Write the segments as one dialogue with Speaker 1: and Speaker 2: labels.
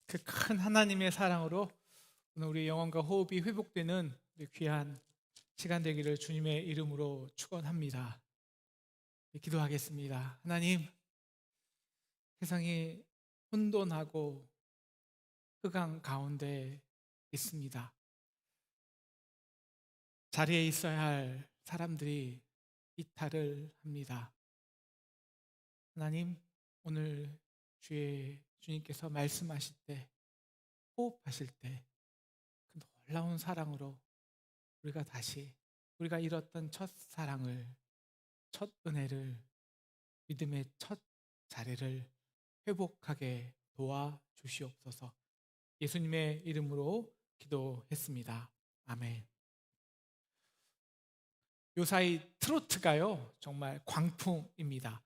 Speaker 1: 그 큰 하나님의 사랑으로 오늘 우리 영혼과 호흡이 회복되는 우리 귀한 시간 되기를 주님의 이름으로 축원합니다. 기도하겠습니다. 하나님, 세상이 혼돈하고 흑암 가운데 있습니다. 자리에 있어야 할 사람들이 이탈을 합니다. 하나님, 오늘 주님께서 말씀하실 때, 호흡하실 때 그 놀라운 사랑으로 우리가 다시 우리가 잃었던 첫 사랑을, 첫 은혜를, 믿음의 첫 자리를 회복하게 도와 주시옵소서. 예수님의 이름으로 기도했습니다. 아멘. 요사이 트로트가요 정말 광풍입니다.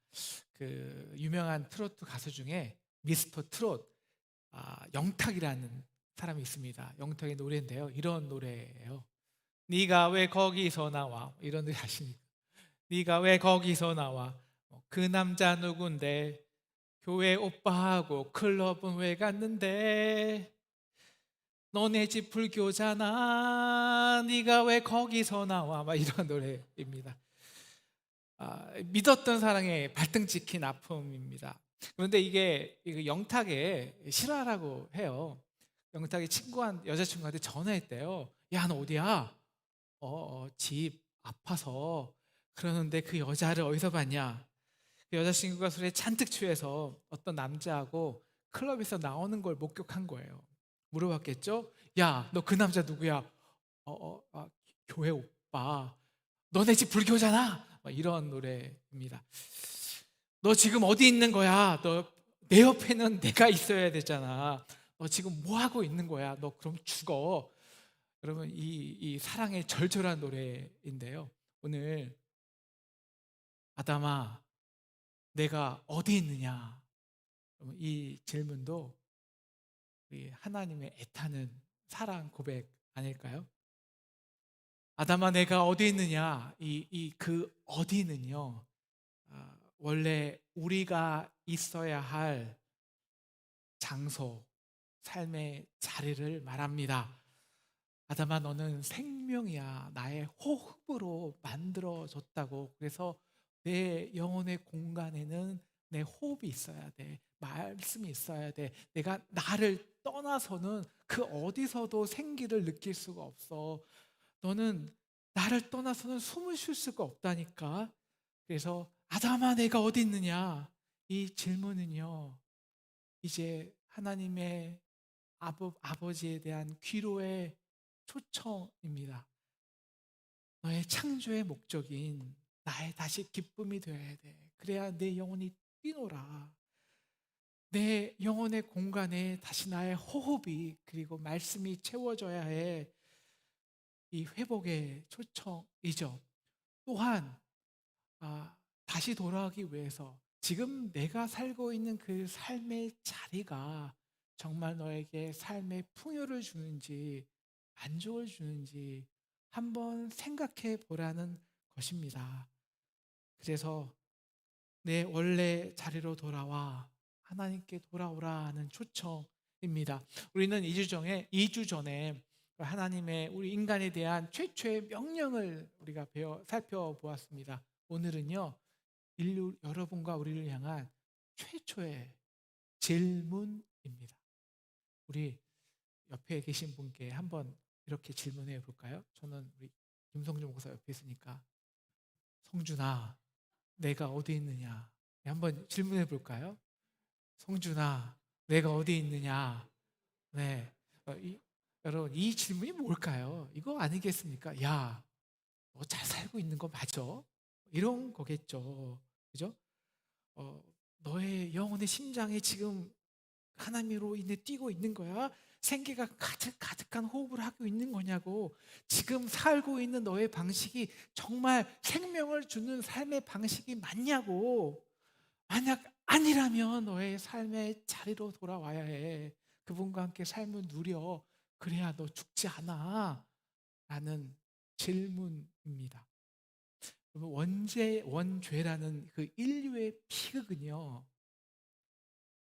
Speaker 1: 그 유명한 트로트 가수 중에 미스터 트롯 영탁이라는 사람이 있습니다. 영탁의 노래인데요, 이런 노래예요. 네가 왜 거기서 나와, 이런 노래 아십니까? 네가 왜 거기서 나와, 그 남자 누군데, 교회 오빠하고 클럽은 왜 갔는데, 너네 집 불교잖아, 네가 왜 거기서 나와, 막 이런 노래입니다. 믿었던 사랑의 발등 찍힌 아픔입니다. 그런데 이게 영탁의 실화라고 해요. 영탁이 여자친구한테 전화했대요. 야, 너 어디야? 집 아파서 그러는데 그 여자를 어디서 봤냐? 그 여자친구가 술에 잔뜩 취해서 어떤 남자하고 클럽에서 나오는 걸 목격한 거예요. 물어봤겠죠? 야, 너 그 남자 누구야? 교회 오빠. 너네 집 불교잖아. 막 이런 노래입니다. 너 지금 어디 있는 거야? 너 내 옆에는 내가 있어야 되잖아. 너 지금 뭐 하고 있는 거야? 너 그럼 죽어. 여러분, 이 사랑의 절절한 노래인데요. 오늘 아담아, 내가 어디 있느냐? 여러분, 이 질문도 우리 하나님의 애타는 사랑 고백 아닐까요? 아담아, 내가 어디 있느냐? 그 어디는요, 원래 우리가 있어야 할 장소, 삶의 자리를 말합니다. 아담아, 너는 생명이야. 나의 호흡으로 만들어졌다고. 그래서 내 영혼의 공간에는 내 호흡이 있어야 돼. 말씀이 있어야 돼. 내가 나를 떠나서는 그 어디서도 생기를 느낄 수가 없어. 너는 나를 떠나서는 숨을 쉴 수가 없다니까. 그래서 아담아, 내가 어디 있느냐? 이 질문은요, 이제 하나님의 아버지에 대한 귀로의 초청입니다. 너의 창조의 목적인 나의 다시 기쁨이 되어야 돼. 그래야 내 영혼이 뛰노라. 내 영혼의 공간에 다시 나의 호흡이, 그리고 말씀이 채워져야 해. 이 회복의 초청이죠. 또한 다시 돌아가기 위해서 지금 내가 살고 있는 그 삶의 자리가 정말 너에게 삶의 풍요를 주는지 만족을 주는지 한번 생각해 보라는 것입니다. 그래서 내 원래 자리로 돌아와 하나님께 돌아오라 하는 초청입니다. 우리는 2주 전에 하나님의 우리 인간에 대한 최초의 명령을 우리가 살펴보았습니다. 오늘은요, 인류 여러분과 우리를 향한 최초의 질문입니다. 우리 옆에 계신 분께 한번 이렇게 질문해 볼까요? 저는 우리 김성주 목사 옆에 있으니까, 성준아, 내가 어디 있느냐? 한번 질문해 볼까요? 성준아, 내가 어디 있느냐? 네. 여러분, 이 질문이 뭘까요? 이거 아니겠습니까? 야, 너 잘 살고 있는 거 맞아? 이런 거겠죠. 그죠? 어, 너의 영혼의 심장에 지금 하나님으로 인해 뛰고 있는 거야? 생기가 가득한 호흡을 하고 있는 거냐고. 지금 살고 있는 너의 방식이 정말 생명을 주는 삶의 방식이 맞냐고. 만약 아니라면 너의 삶의 자리로 돌아와야 해. 그분과 함께 삶을 누려. 그래야 너 죽지 않아. 라는 질문입니다. 원죄라는 그 인류의 비극은요,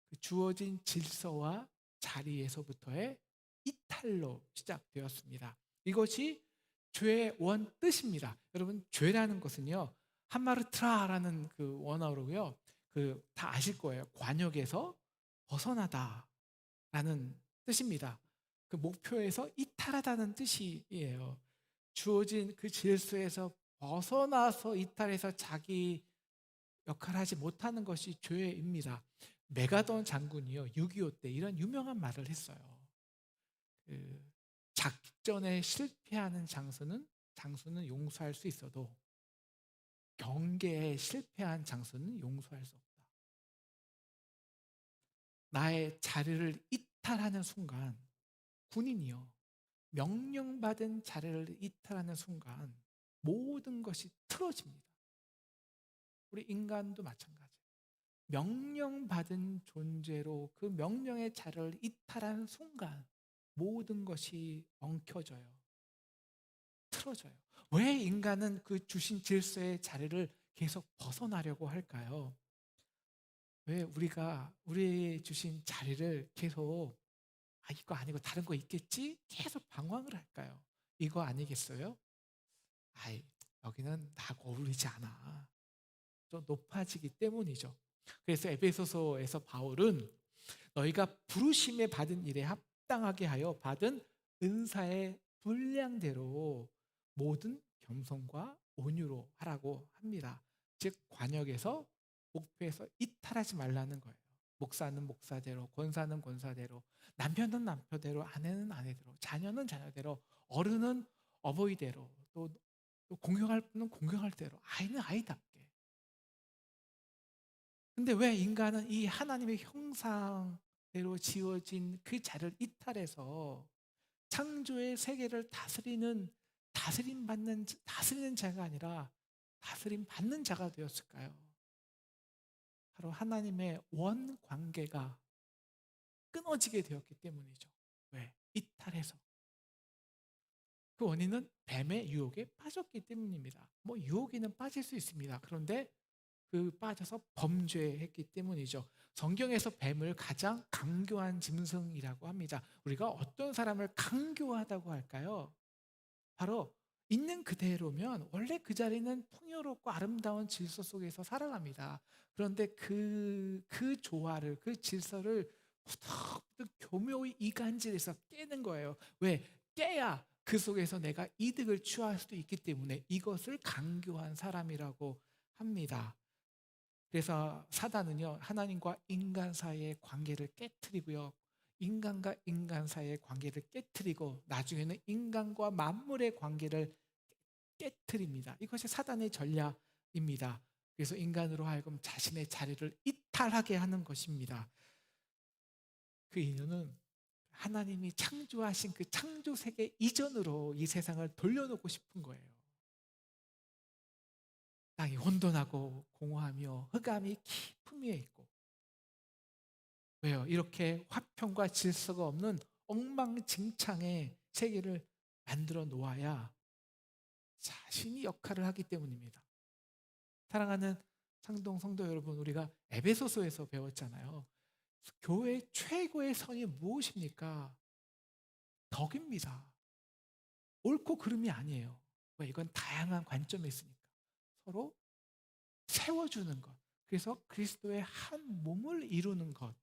Speaker 1: 그 주어진 질서와 자리에서부터의 이탈로 시작되었습니다. 이것이 죄의 원 뜻입니다. 여러분, 죄라는 것은요, 하마르트라라는 그 원어로요, 그 다 아실 거예요. 관역에서 벗어나다라는 뜻입니다. 그 목표에서 이탈하다는 뜻이에요. 주어진 그 질서에서 벗어나서 이탈해서 자기 역할을 하지 못하는 것이 죄입니다. 메가던 장군이요, 6.25 때 이런 유명한 말을 했어요. 그 작전에 실패하는 장수는 용서할 수 있어도 경계에 실패한 장수는 용서할 수 없다. 나의 자리를 이탈하는 순간, 군인이요, 명령받은 자리를 이탈하는 순간 모든 것이 틀어집니다. 우리 인간도 마찬가지. 명령받은 존재로 그 명령의 자리를 이탈하는 순간 모든 것이 엉켜져요. 틀어져요. 왜 인간은 그 주신 질서의 자리를 계속 벗어나려고 할까요? 왜 우리가 우리 주신 자리를 계속 이거 아니고 다른 거 있겠지? 계속 방황을 할까요? 이거 아니겠어요? 아이, 여기는 나하고 어울리지 않아. 좀 높아지기 때문이죠. 그래서 에베소서에서 바울은 너희가 부르심에 받은 일에 합당하게 하여 받은 은사의 분량대로 모든 겸손과 온유로 하라고 합니다. 즉 관역에서 목표에서 이탈하지 말라는 거예요. 목사는 목사대로, 권사는 권사대로, 남편은 남편대로, 아내는 아내대로, 자녀는 자녀대로, 어른은 어버이대로, 또 공경할 분은 공경할 대로, 아이는 아이답게. 근데 왜 인간은 이 하나님의 형상대로 지어진 그 자를 이탈해서 창조의 세계를 다스리는 자가 아니라 다스림 받는 자가 되었을까요? 바로 하나님의 원 관계가 끊어지게 되었기 때문이죠. 왜? 이탈해서. 그 원인은 뱀의 유혹에 빠졌기 때문입니다. 뭐 유혹에는 빠질 수 있습니다. 그런데 그 빠져서 범죄했기 때문이죠. 성경에서 뱀을 가장 강교한 짐승이라고 합니다. 우리가 어떤 사람을 강교하다고 할까요? 바로 있는 그대로면 원래 그 자리는 풍요롭고 아름다운 질서 속에서 살아갑니다. 그런데 그 조화를, 그 질서를 후덕후덕 교묘히 이간질해서 깨는 거예요. 왜? 깨야 그 속에서 내가 이득을 취할 수도 있기 때문에 이것을 강교한 사람이라고 합니다. 그래서 사단은요, 하나님과 인간 사이의 관계를 깨트리고요, 인간과 인간 사이의 관계를 깨트리고 나중에는 인간과 만물의 관계를 깨트립니다. 이것이 사단의 전략입니다. 그래서 인간으로 하여금 자신의 자리를 이탈하게 하는 것입니다. 그 이유는 하나님이 창조하신 그 창조 세계 이전으로 이 세상을 돌려놓고 싶은 거예요. 땅이 혼돈하고 공허하며 흑암이 깊음 위에 있고, 왜요? 이렇게 화평과 질서가 없는 엉망진창의 세계를 만들어 놓아야 자신이 역할을 하기 때문입니다. 사랑하는 상동 성도 여러분, 우리가 에베소서에서 배웠잖아요. 교회의 최고의 선이 무엇입니까? 덕입니다. 옳고 그름이 아니에요. 왜? 이건 다양한 관점이 있으니까. 서로 세워주는 것. 그래서 그리스도의 한 몸을 이루는 것.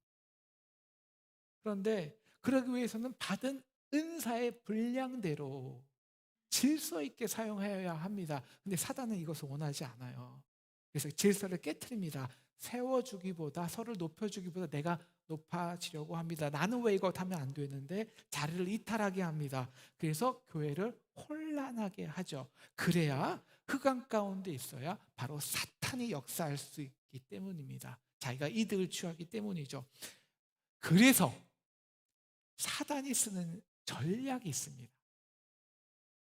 Speaker 1: 그런데 그러기 위해서는 받은 은사의 분량대로 질서 있게 사용해야 합니다. 근데 사단은 이것을 원하지 않아요. 그래서 질서를 깨트립니다. 세워주기보다, 서로를 높여주기보다 내가 높아지려고 합니다. 나는 왜 이거 하면 안 되는데 자리를 이탈하게 합니다. 그래서 교회를 혼란하게 하죠. 그래야 흑암 가운데 있어야 바로 사탄이 역사할 수 있기 때문입니다. 자기가 이득을 취하기 때문이죠. 그래서 사단이 쓰는 전략이 있습니다.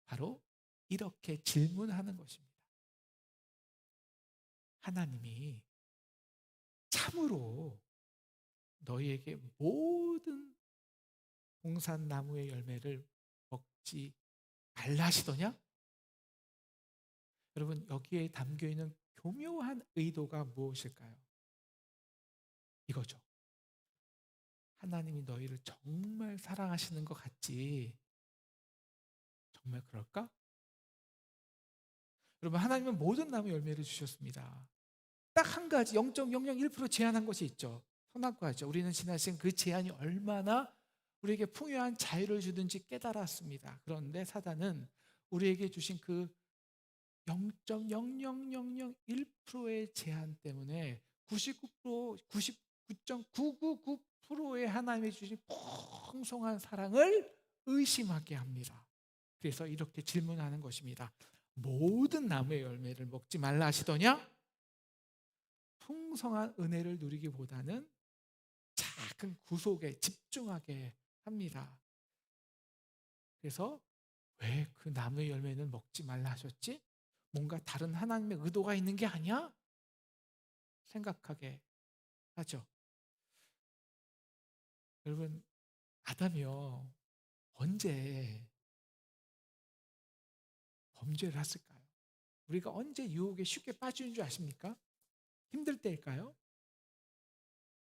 Speaker 1: 바로 이렇게 질문하는 것입니다. 하나님이 참으로 너희에게 모든 동산나무의 열매를 먹지 말라 하시더냐? 여러분, 여기에 담겨있는 교묘한 의도가 무엇일까요? 이거죠. 하나님이 너희를 정말 사랑하시는 것 같지? 정말 그럴까? 여러분, 하나님은 모든 나무 열매를 주셨습니다. 딱 한 가지 0.001% 제한한 것이 있죠. 선악과죠. 우리는 지난 시간 그 제한이 얼마나 우리에게 풍요한 자유를 주든지 깨달았습니다. 그런데 사단은 우리에게 주신 그 0.00001%의 제한 때문에 99%, 99.999%의 하나님이 주신 풍성한 사랑을 의심하게 합니다. 그래서 이렇게 질문하는 것입니다. 모든 나무의 열매를 먹지 말라 하시더냐? 풍성한 은혜를 누리기보다는 작은 구속에 집중하게 합니다. 그래서 왜 그 나무의 열매는 먹지 말라 하셨지? 뭔가 다른 하나님의 의도가 있는 게 아니야? 생각하게 하죠. 여러분, 아담이요, 언제 범죄를 했을까요? 우리가 언제 유혹에 쉽게 빠지는 줄 아십니까? 힘들 때일까요?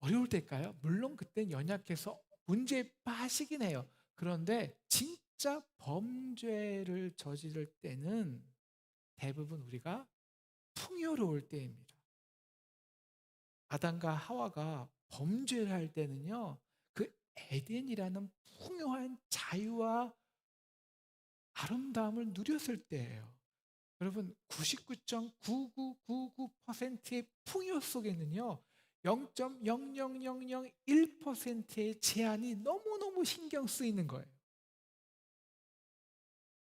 Speaker 1: 어려울 때일까요? 물론 그땐 연약해서 문제에 빠지긴 해요. 그런데 진짜 범죄를 저지를 때는 대부분 우리가 풍요로울 때입니다. 아담과 하와가 범죄를 할 때는요, 그 에덴이라는 풍요한 자유와 아름다움을 누렸을 때예요. 여러분, 99.9999%의 풍요 속에는요, 0.00001%의 제한이 너무너무 신경 쓰이는 거예요.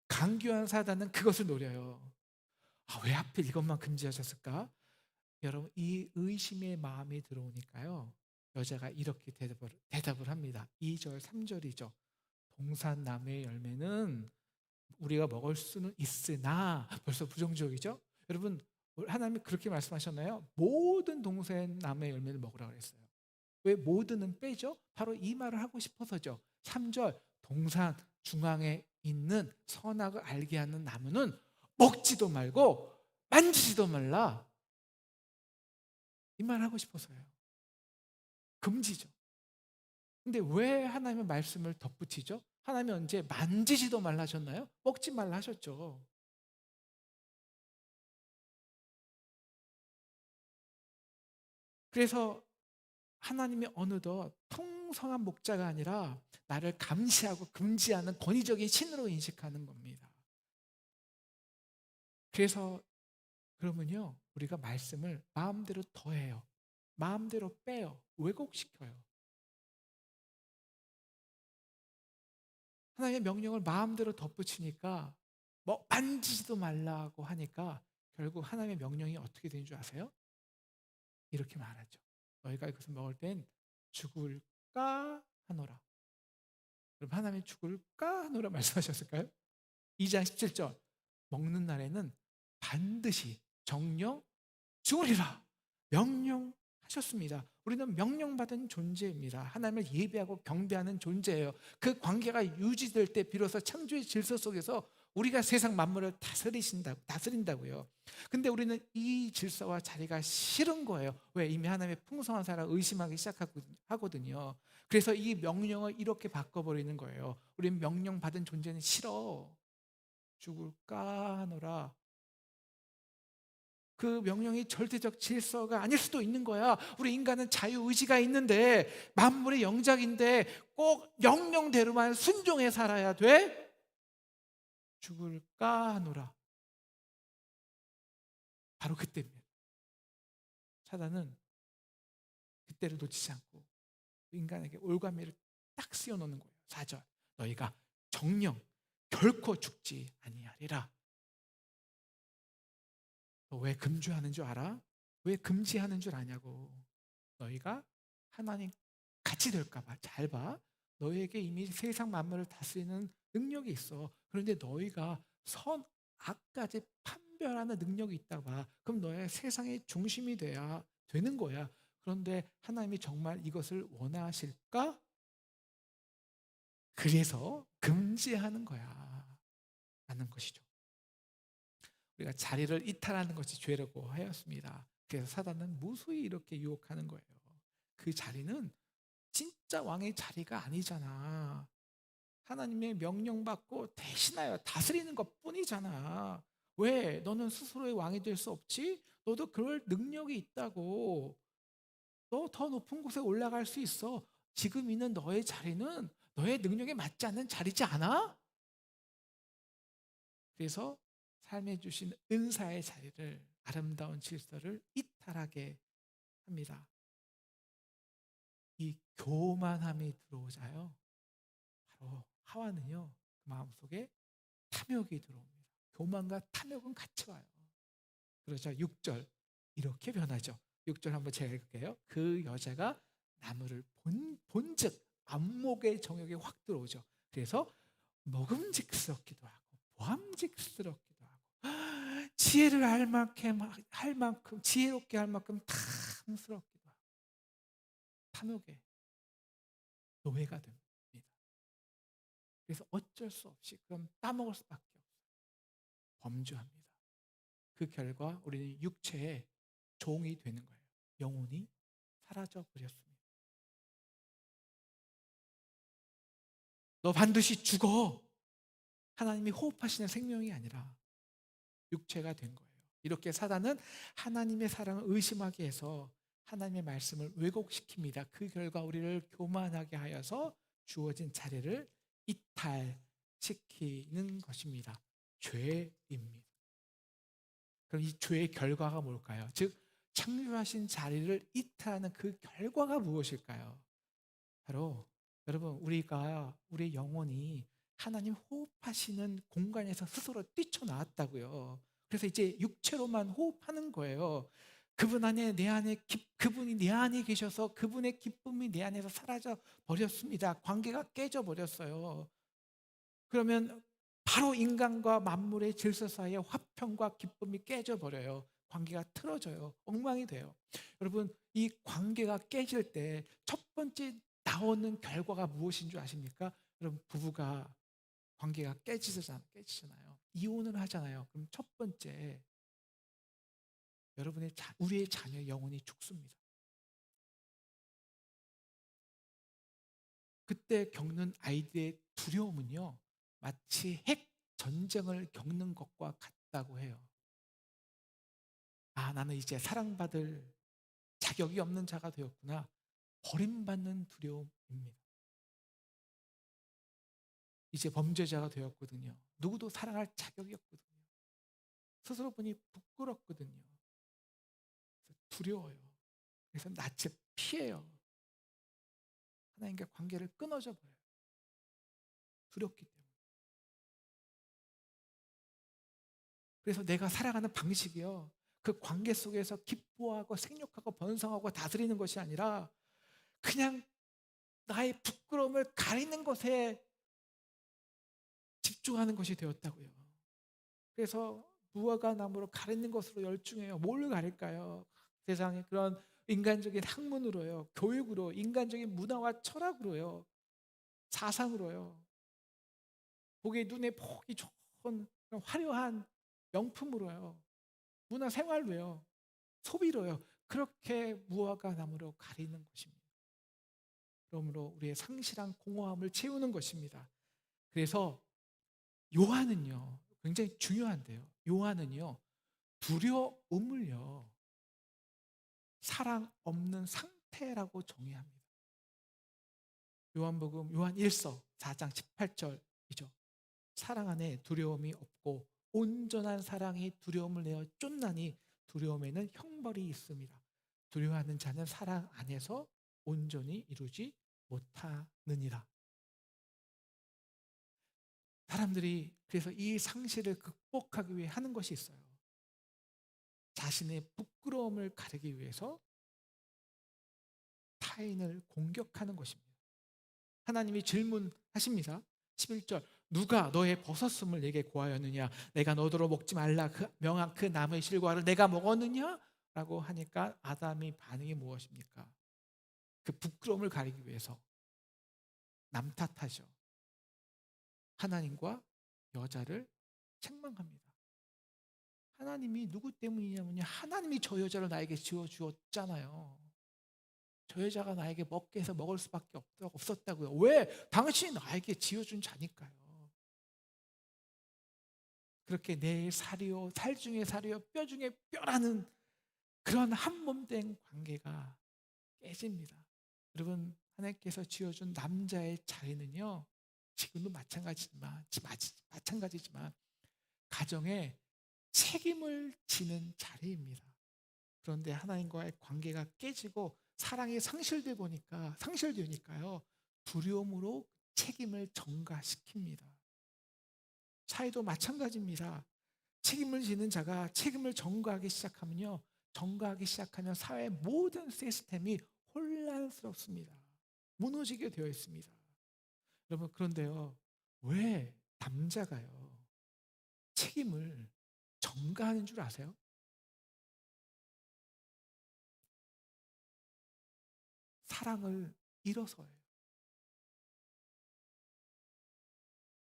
Speaker 1: 강교한 사단은 그것을 노려요. 왜 하필 이것만 금지하셨을까? 여러분, 이 의심의 마음이 들어오니까요, 여자가 이렇게 대답을 합니다. 2절, 3절이죠. 동산나무의 열매는 우리가 먹을 수는 있으나, 벌써 부정적이죠? 여러분, 하나님이 그렇게 말씀하셨나요? 모든 동산나무의 열매를 먹으라고 했어요. 왜 모든은 빼죠? 바로 이 말을 하고 싶어서죠. 3절, 동산 중앙에 있는 선악을 알게 하는 나무는 먹지도 말고 만지지도 말라. 이 말 하고 싶어서요. 금지죠. 근데 왜 하나님의 말씀을 덧붙이죠? 하나님이 언제 만지지도 말라 하셨나요? 먹지 말라 하셨죠. 그래서 하나님이 어느덧 풍성한 목자가 아니라 나를 감시하고 금지하는 권위적인 신으로 인식하는 겁니다. 그래서 그러면요, 우리가 말씀을 마음대로 더해요. 마음대로 빼요. 왜곡시켜요. 하나님의 명령을 마음대로 덧붙이니까 뭐 만지지도 말라고 하니까 결국 하나님의 명령이 어떻게 되는 줄 아세요? 이렇게 말하죠. 너희가 이것을 먹을 땐 죽을까 하노라. 그럼 하나님이 죽을까 하노라 말씀하셨을까요? 2장 17절, 먹는 날에는 반드시 정령 죽으리라 명령하셨습니다. 우리는 명령받은 존재입니다. 하나님을 예배하고 경배하는 존재예요. 그 관계가 유지될 때 비로소 창조의 질서 속에서 우리가 세상 만물을 다스린다고요. 근데 우리는 이 질서와 자리가 싫은 거예요. 왜? 이미 하나님의 풍성한 사랑을 의심하기 시작하거든요. 그래서 이 명령을 이렇게 바꿔버리는 거예요. 우리는 명령받은 존재는 싫어. 죽을까 하노라. 그 명령이 절대적 질서가 아닐 수도 있는 거야. 우리 인간은 자유의지가 있는데, 만물의 영작인데 꼭 명령대로만 순종해 살아야 돼? 죽을까 하노라. 바로 그때입니다. 사단은 그때를 놓치지 않고 인간에게 올가미를 딱 씌워놓는 거예요. 4절, 너희가 정령 결코 죽지 아니하리라. 너 왜 금주하는 줄 알아? 왜 금지하는 줄 아냐고. 너희가 하나님 같이 될까 봐. 잘 봐. 너희에게 이미 세상 만물을 다스리는 능력이 있어. 그런데 너희가 선악까지 판별하는 능력이 있다 봐. 그럼 너의 세상의 중심이 돼야 되는 거야. 그런데 하나님이 정말 이것을 원하실까? 그래서 금지하는 거야 라는 것이죠. 우리가 자리를 이탈하는 것이 죄라고 하였습니다. 그래서 사단은 무수히 이렇게 유혹하는 거예요. 그 자리는 진짜 왕의 자리가 아니잖아. 하나님의 명령받고 대신하여 다스리는 것뿐이잖아. 왜 너는 스스로의 왕이 될 수 없지? 너도 그럴 능력이 있다고. 너 더 높은 곳에 올라갈 수 있어. 지금 있는 너의 자리는 너의 능력에 맞지 않는 자리지 않아? 그래서 삶에 주신 은사의 자리를, 아름다운 질서를 이탈하게 합니다. 이 교만함이 들어오자요, 바로 하와는요 그 마음속에 탐욕이 들어옵니다. 교만과 탐욕은 같이 와요. 그러자 6절 이렇게 변하죠. 6절 한번 제가 읽을게요. 그 여자가 나무를 본즉 안목의 정욕이 확 들어오죠. 그래서 먹음직스럽기도 하고 보암직스럽기도 하고 지혜를 할 만큼 지혜롭게 할 만큼 탐스럽기도 하고 탐욕의 노예가 됩니다. 그래서 어쩔 수 없이 그럼 따먹을 수밖에 없어요. 범죄합니다. 그 결과 우리는 육체의 종이 되는 거예요. 영혼이 사라져 버렸습니다. 너 반드시 죽어. 하나님이 호흡하시는 생명이 아니라 육체가 된 거예요. 이렇게 사단은 하나님의 사랑을 의심하게 해서 하나님의 말씀을 왜곡시킵니다. 그 결과 우리를 교만하게 하여서 주어진 자리를 이탈시키는 것입니다. 죄입니다. 그럼 이 죄의 결과가 뭘까요? 즉 창조하신 자리를 이탈하는 그 결과가 무엇일까요? 바로 여러분, 우리의 영혼이 하나님 호흡하시는 공간에서 스스로 뛰쳐나왔다고요. 그래서 이제 육체로만 호흡하는 거예요. 그분이 내 안에 계셔서 그분의 기쁨이 내 안에서 사라져 버렸습니다. 관계가 깨져 버렸어요. 그러면 바로 인간과 만물의 질서 사이의 화평과 기쁨이 깨져 버려요. 관계가 틀어져요. 엉망이 돼요. 여러분, 이 관계가 깨질 때 첫 번째 나오는 결과가 무엇인 줄 아십니까? 여러분, 부부가 관계가 깨지잖아요. 이혼을 하잖아요. 그럼 첫 번째, 우리의 자녀 영혼이 죽습니다. 그때 겪는 아이들의 두려움은요, 마치 핵 전쟁을 겪는 것과 같다고 해요. 아, 나는 이제 사랑받을 자격이 없는 자가 되었구나. 버림받는 두려움입니다. 이제 범죄자가 되었거든요. 누구도 사랑할 자격이 없거든요. 스스로 보니 부끄럽거든요. 두려워요. 그래서 낯을 피해요. 하나님과 관계를 끊어져 버려요. 두렵기 때문에. 그래서 내가 살아가는 방식이요, 그 관계 속에서 기뻐하고 생육하고 번성하고 다스리는 것이 아니라 그냥 나의 부끄러움을 가리는 것에 집중하는 것이 되었다고요. 그래서 무화과 나무로 가리는 것으로 열중해요. 뭘 가릴까요? 세상에 그런 인간적인 학문으로요, 교육으로, 인간적인 문화와 철학으로요, 사상으로요, 보기에 눈에 보기 좋은 그런 화려한 명품으로요, 문화 생활로요, 소비로요, 그렇게 무화과 나무로 가리는 것입니다. 그러므로 우리의 상실한 공허함을 채우는 것입니다. 그래서 요한은요, 굉장히 중요한데요, 요한은요 두려움을요 사랑 없는 상태라고 정의합니다. 요한복음 요한 1서 4장 18절이죠. 사랑 안에 두려움이 없고 온전한 사랑이 두려움을 내어 쫓나니 두려움에는 형벌이 있습니다. 두려워하는 자는 사랑 안에서 온전히 이루지 못하느니라. 사람들이 그래서 이 상실을 극복하기 위해 하는 것이 있어요. 자신의 부끄러움을 가리기 위해서 타인을 공격하는 것입니다. 하나님이 질문하십니다. 11절, 누가 너의 벗었음을 내게 고하였느냐? 내가 너더러 먹지 말라 명한 그 나무의 실과를 내가 먹었느냐? 라고 하니까 아담의 반응이 무엇입니까? 그 부끄러움을 가리기 위해서 남 탓하죠. 하나님과 여자를 책망합니다. 하나님이 누구 때문이냐면요, 하나님이 저 여자를 나에게 지어주었잖아요. 저 여자가 나에게 먹게 해서 먹을 수밖에 없었다고요. 왜? 당신이 나에게 지어준 자니까요. 그렇게 내 살이요, 살 중에 살이요, 뼈 중에 뼈라는 그런 한 몸 된 관계가 깨집니다. 여러분, 하나님께서 지어준 남자의 자리는요, 지금도 마찬가지지만 가정에 책임을 지는 자리입니다. 그런데 하나님과의 관계가 깨지고 사랑이 상실되니까요, 두려움으로 책임을 전가시킵니다. 사회도 마찬가지입니다. 책임을 지는 자가 책임을 전가하기 시작하면 사회의 모든 시스템이 혼란스럽습니다. 무너지게 되어 있습니다. 여러분, 그런데요, 왜 남자가요 책임을 전가하는 줄 아세요? 사랑을 잃어서예요.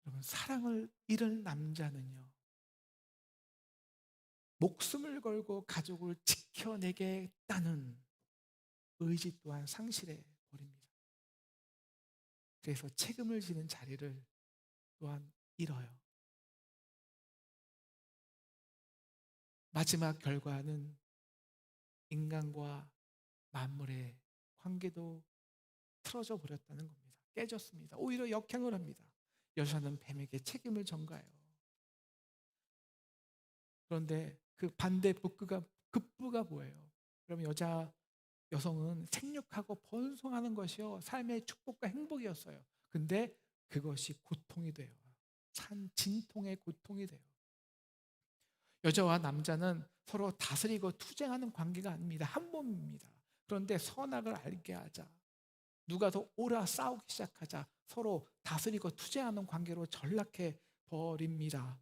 Speaker 1: 여러분, 사랑을 잃은 남자는요, 목숨을 걸고 가족을 지켜내겠다는 의지 또한 상실해 버립니다. 그래서 책임을 지는 자리를 또한 잃어요. 마지막 결과는 인간과 만물의 관계도 틀어져 버렸다는 겁니다. 깨졌습니다. 오히려 역행을 합니다. 여자는 뱀에게 책임을 전가해요. 그런데 그 반대 급부가 뭐예요? 그러면 여성은 생육하고 번성하는 것이요 삶의 축복과 행복이었어요. 근데 그것이 고통이 돼요. 진통의 고통이 돼요. 여자와 남자는 서로 다스리고 투쟁하는 관계가 아닙니다. 한 몸입니다. 그런데 선악을 알게 하자, 누가 더 옳아 싸우기 시작하자 서로 다스리고 투쟁하는 관계로 전락해 버립니다.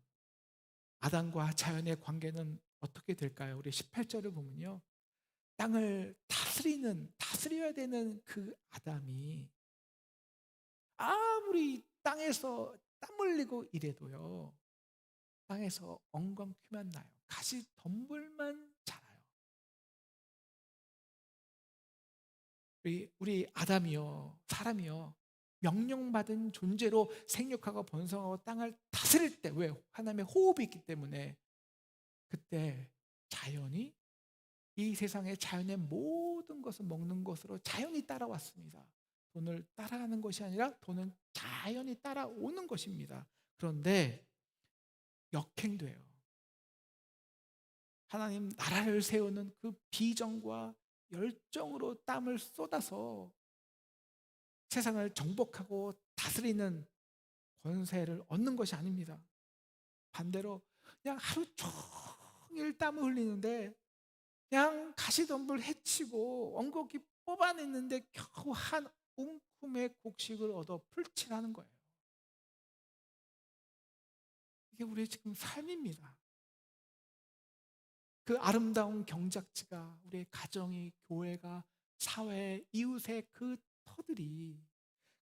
Speaker 1: 아담과 자연의 관계는 어떻게 될까요? 우리 18절을 보면요, 땅을 다스려야 되는 그 아담이 아무리 땅에서 땀 흘리고 이래도요, 땅에서 엉겅퀴만 나요. 가시덤불만 자라요. 우리 아담이요, 사람이요, 명령받은 존재로 생육하고 번성하고 땅을 다스릴 때, 왜? 하나님의 호흡이 있기 때문에 그때 자연이, 이 세상의 자연의 모든 것을 먹는 것으로 자연이 따라왔습니다. 돈을 따라가는 것이 아니라 돈은 자연이 따라오는 것입니다. 그런데 역행돼요. 하나님 나라를 세우는 그 비전과 열정으로 땀을 쏟아서 세상을 정복하고 다스리는 권세를 얻는 것이 아닙니다. 반대로 그냥 하루 종일 땀을 흘리는데 그냥 가시덤불 해치고 엉겅퀴 뽑아냈는데 겨우 한 움큼의 곡식을 얻어 풀칠하는 거예요. 이게 우리의 지금 삶입니다. 그 아름다운 경작지가 우리의 가정이, 교회가, 사회, 이웃의 그 터들이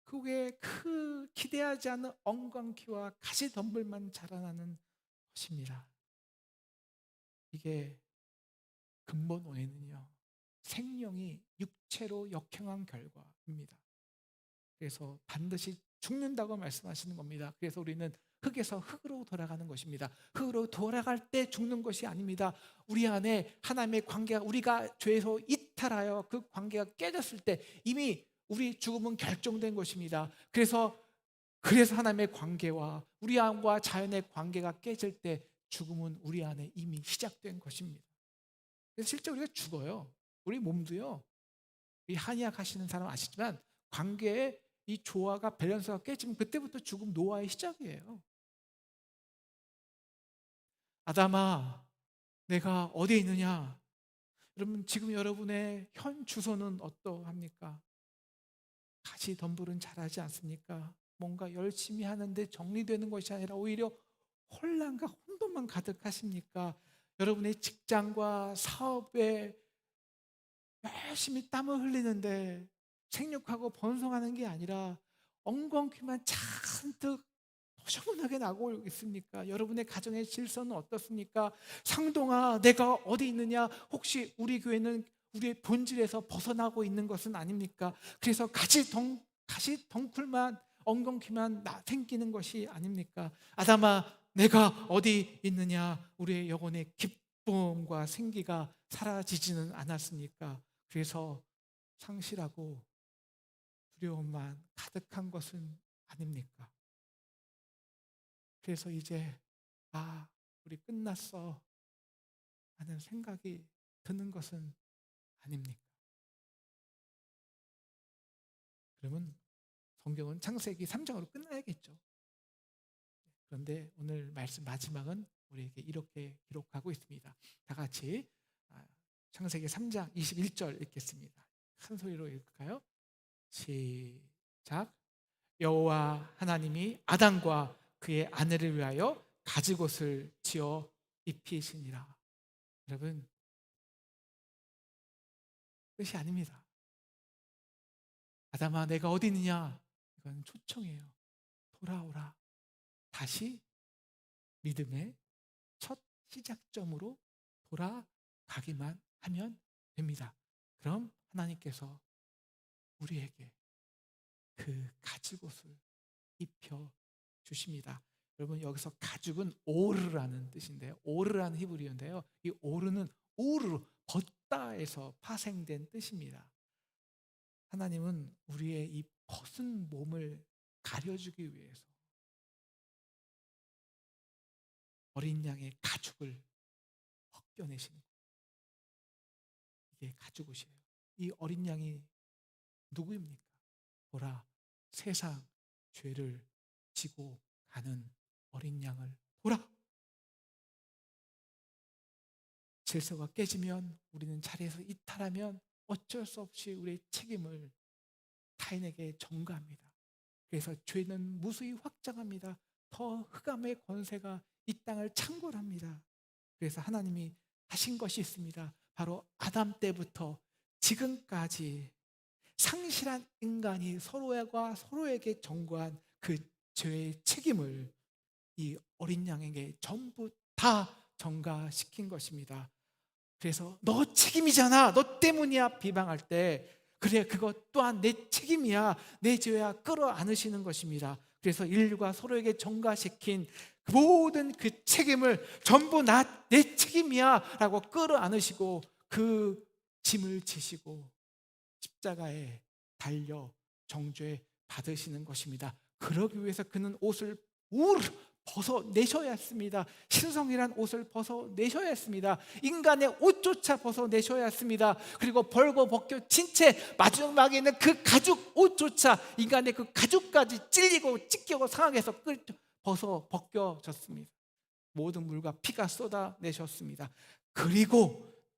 Speaker 1: 그 위에 그 기대하지 않은 엉겅퀴와 가시덤불만 자라나는 것입니다. 이게 근본 원인은요, 생명이 육체로 역행한 결과입니다. 그래서 반드시 죽는다고 말씀하시는 겁니다. 그래서 우리는 흙에서 흙으로 돌아가는 것입니다. 흙으로 돌아갈 때 죽는 것이 아닙니다. 우리 안에 하나님의 관계가, 우리가 죄에서 이탈하여 그 관계가 깨졌을 때 이미 우리 죽음은 결정된 것입니다. 그래서 하나님의 관계와 우리 안과 자연의 관계가 깨질 때 죽음은 우리 안에 이미 시작된 것입니다. 그래서 실제 우리가 죽어요. 우리 몸도요, 이 한의학 하시는 사람 아시지만 관계의 이 조화가, 밸런스가 깨지면 그때부터 죽음, 노화의 시작이에요. 아담아, 내가 어디에 있느냐? 여러분, 지금 여러분의 현 주소는 어떠합니까? 가시덤불은 자라지 않습니까? 뭔가 열심히 하는데 정리되는 것이 아니라 오히려 혼란과 혼돈만 가득하십니까? 여러분의 직장과 사업에 열심히 땀을 흘리는데 생육하고 번성하는 게 아니라 엉겅퀴만 잔뜩 허전하게 나고 있습니까? 여러분의 가정의 질서는 어떻습니까? 상동아, 내가 어디 있느냐? 혹시 우리 교회는 우리의 본질에서 벗어나고 있는 것은 아닙니까? 그래서 가시 덩쿨만 엉겅퀴만 생기는 것이 아닙니까? 아담아, 내가 어디 있느냐? 우리의 영혼의 기쁨과 생기가 사라지지는 않았습니까? 그래서 상실하고 두려움만 가득한 것은 아닙니까? 그래서 이제 우리 끝났어 하는 생각이 드는 것은 아닙니까? 그러면 성경은 창세기 3장으로 끝나야겠죠. 그런데 오늘 말씀 마지막은 우리에게 이렇게 기록하고 있습니다. 다 같이 창세기 3장 21절 읽겠습니다. 큰 소리로 읽을까요? 시작. 여호와 하나님이 아담과 그의 아내를 위하여 가죽옷을 지어 입히시니라. 여러분, 뜻이 아닙니다. 아담아, 내가 어디 있느냐? 이건 초청이에요. 돌아오라. 다시 믿음의 첫 시작점으로 돌아가기만 하면 됩니다. 그럼 하나님께서 우리에게 그 가죽옷을 입혀 주십니다. 여러분, 여기서 가죽은 오르라는 뜻인데요. 오르라는 히브리어인데요. 이 오르는 우르, 벗다에서 파생된 뜻입니다. 하나님은 우리의 이 벗은 몸을 가려주기 위해서 어린 양의 가죽을 벗겨내시는 거예요. 이게 가죽옷이에요. 이 어린 양이 누구입니까? 보라, 세상 죄를 지고 가는 어린 양을 보라. 질서가 깨지면, 우리는 자리에서 이탈하면 어쩔 수 없이 우리의 책임을 타인에게 전가합니다. 그래서 죄는 무수히 확장합니다. 더 흑암의 권세가 이 땅을 창궐합니다. 그래서 하나님이 하신 것이 있습니다. 바로 아담 때부터 지금까지 상실한 인간이 서로가 서로에게 전가한 그 죄의 책임을 이 어린 양에게 전부 다 전가시킨 것입니다. 그래서 너 책임이잖아, 너 때문이야 비방할 때, 그래, 그것 또한 내 책임이야, 내 죄야 끌어안으시는 것입니다. 그래서 인류가 서로에게 전가시킨 그 모든 그 책임을 전부 내 책임이야 라고 끌어안으시고 그 짐을 지시고 십자가에 달려 정죄 받으시는 것입니다. 그러기 위해서 그는 옷을 벗어내셔야 했습니다. 신성이란 옷을 벗어내셔야 했습니다. 인간의 옷조차 벗어내셔야 했습니다. 그리고 벌거벗겨 진채 마지막에 있는 그 가죽 옷조차, 인간의 그 가죽까지 찔리고 찢기고 상하게서 벗겨졌습니다. 모든 물과 피가 쏟아내셨습니다.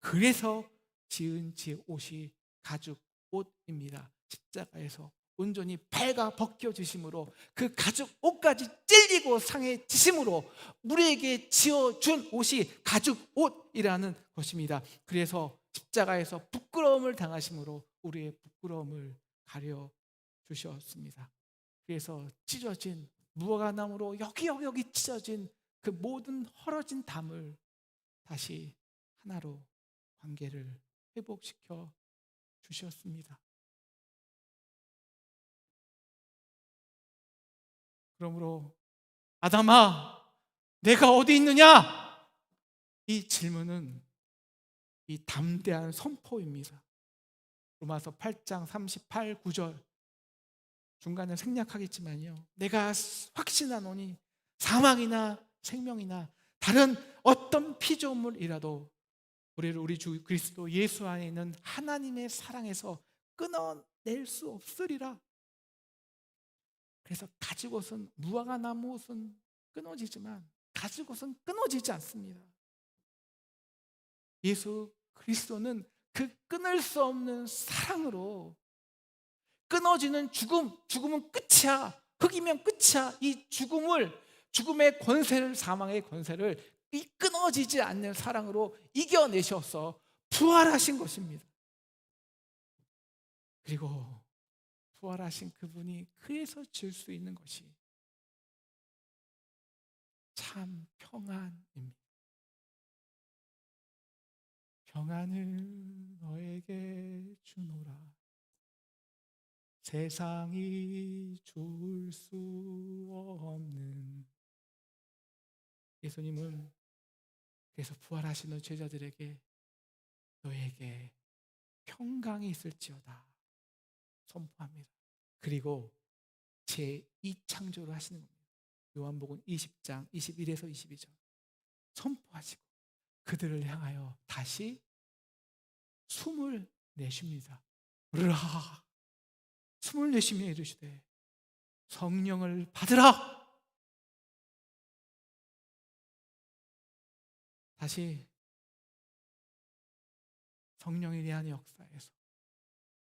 Speaker 1: 그래서 지은 지 옷이 가죽 옷입니다. 십자가에서 온전히 발가 벗겨지심으로, 그 가죽 옷까지 찔리고 상해지심으로 우리에게 지어준 옷이 가죽 옷이라는 것입니다. 그래서 십자가에서 부끄러움을 당하심으로 우리의 부끄러움을 가려 주셨습니다. 그래서 찢어진 무화과나무로 여기 찢어진 그 모든 헐어진 담을 다시 하나로 관계를 회복시켜 주셨습니다. 그러므로 아담아, 내가 어디 있느냐? 이 질문은 이 담대한 선포입니다. 로마서 8장 38, 9절 중간에 생략하겠지만요, 내가 확신하노니 사망이나 생명이나 다른 어떤 피조물이라도 우리 주 그리스도 예수 안에 있는 하나님의 사랑에서 끊어낼 수 없으리라. 그래서 가죽옷은, 무화과나무 옷은 끊어지지만 가죽옷은 끊어지지 않습니다. 예수 그리스도는 그 끊을 수 없는 사랑으로 끊어지는 죽음은 끝이야, 흑이면 끝이야, 이 죽음의 권세를, 사망의 권세를 이 끊어지지 않는 사랑으로 이겨내셔서 부활하신 것입니다. 그리고 부활하신 그분이 그래서 줄 수 있는 것이 참 평안입니다. 평안을 너에게 주노라. 세상이 줄 수 없는. 예수님은 그래서 부활하시는 제자들에게 너에게 평강이 있을지어다 선포합니다. 그리고 제2창조를 하시는 겁니다. 요한복음 20장 21에서 22절 선포하시고 그들을 향하여 다시 숨을 내쉽니다. 으라 숨을 내쉬며 이르시되 성령을 받으라. 다시 성령에 대한 역사에서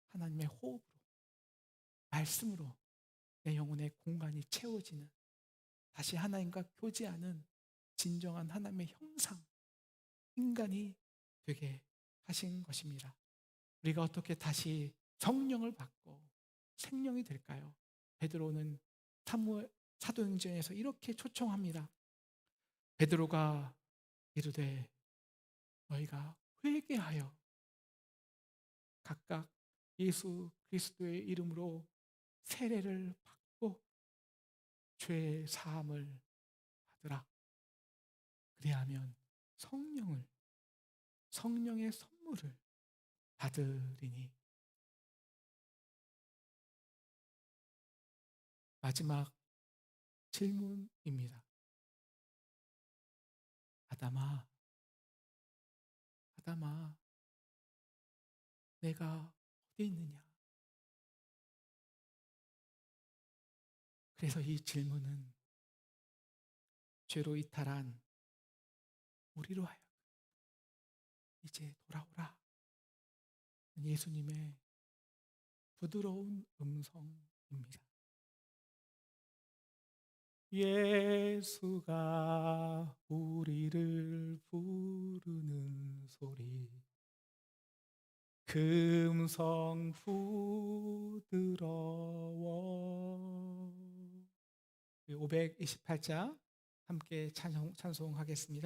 Speaker 1: 하나님의 호흡으로 말씀으로 내 영혼의 공간이 채워지는, 다시 하나님과 교제하는 진정한 하나님의 형상 인간이 되게 하신 것입니다. 우리가 어떻게 다시 성령을 받고 생명이 될까요? 베드로는 사도행전에서 이렇게 초청합니다. 베드로가 이르되 너희가 회개하여 각각 예수 그리스도의 이름으로 세례를 받고 죄 사함을 받으라. 그리하면 성령의 선물을 받으리니. 마지막 질문입니다. 아담아, 내가 어디 있느냐? 그래서 이 질문은 죄로 이탈한 우리로 하여금 이제 돌아오라, 예수님의 부드러운 음성입니다. 예수가 우리를 부르는 소리 금성 부드러워. 528장 함께 찬송하겠습니다.